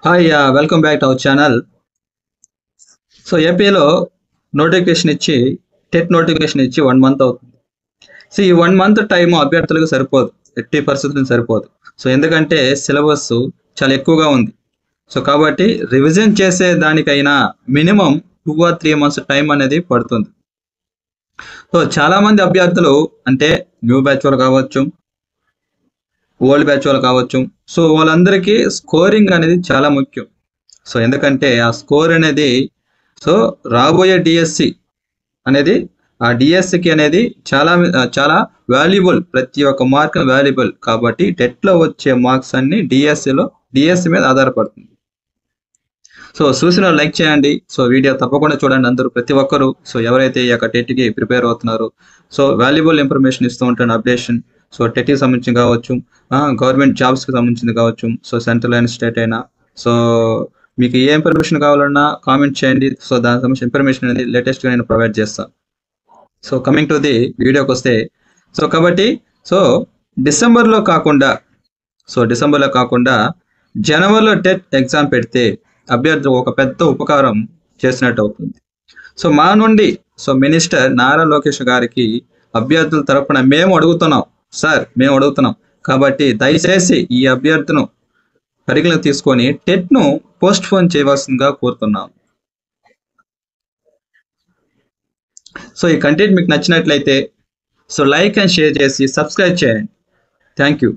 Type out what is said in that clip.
Hi welcome back to our channel. So ఏపీలో notification ఇచ్చి notification ఇచ్చి 1 మంత్ అవుతుంది. సో ఈ 1 మంత్ టైం అభ్యర్థులకు సరిపోదు, ఎట్టి పరిస్థితుల్లో సరిపోదు. సో ఎందుకంటే సిలబస్ చాలా ఎక్కువగా ఉంది. సో కాబట్టి రివిజన్ చేసే దానికైనా మినిమం 2 or 3 months టైం అనేది పడుతుంది. సో చాలా మంది అభ్యర్థులు అంటే న్యూ బ్యాచ్ వాళ్ళు కావచ్చు, ఓల్డ్ బ్యాచ్ వాళ్ళు కావచ్చు. సో వాళ్ళందరికీ స్కోరింగ్ అనేది చాలా ముఖ్యం. సో ఎందుకంటే ఆ స్కోర్ అనేది సో రాబోయే డిఎస్సి అనేది ఆ డిఎస్సికి అనేది చాలా వాల్యుబుల్. ప్రతి ఒక్క మార్క్ వాల్యుబుల్ కాబట్టి టెట్లో వచ్చే మార్క్స్ అన్ని డిఎస్సి మీద ఆధారపడుతుంది. సో చూసిన లైక్ చేయండి. సో వీడియో తప్పకుండా చూడండి అందరూ, ప్రతి ఒక్కరు. సో ఎవరైతే ఈ యొక్క టెట్కి ప్రిపేర్ అవుతున్నారో సో వాల్యుబుల్ ఇన్ఫర్మేషన్ ఇస్తూ ఉంటాను, అప్డేషన్. సో టెట్కి సంబంధించి కావచ్చు, గవర్నమెంట్ జాబ్స్కి సంబంధించింది కావచ్చు, సో సెంట్రల్ అండ్ స్టేట్ అయినా. సో మీకు ఏ ఇన్ఫర్మేషన్ కావాలన్నా కామెంట్ చేయండి. సో దానికి సంబంధించిన ఇన్ఫర్మేషన్ అనేది లేటెస్ట్గా నేను ప్రొవైడ్ చేస్తాను. సో కమింగ్ టు ది వీడియోకి వస్తే, సో కాబట్టి సో డిసెంబర్లో కాకుండా జనవరిలో టెట్ ఎగ్జామ్ పెడితే అభ్యర్థులకు ఒక పెద్ద ఉపకారం చేసినట్టు అవుతుంది. సో మా నుండి మినిస్టర్ నారా లోకేష్ గారికి అభ్యర్థుల తరపున మేము అడుగుతున్నాం కాబట్టి దయచేసి ఈ అభ్యర్థును పరిగణలోకి తీసుకొని టెట్ను పోస్ట్ పోన్ చేయవలసిందిగా కోరుతున్నాం. సో ఈ కంటెంట్ మీకు నచ్చినట్లయితే సో లైక్ అండ్ షేర్ చేసి సబ్స్క్రైబ్ చేయండి. Thank you.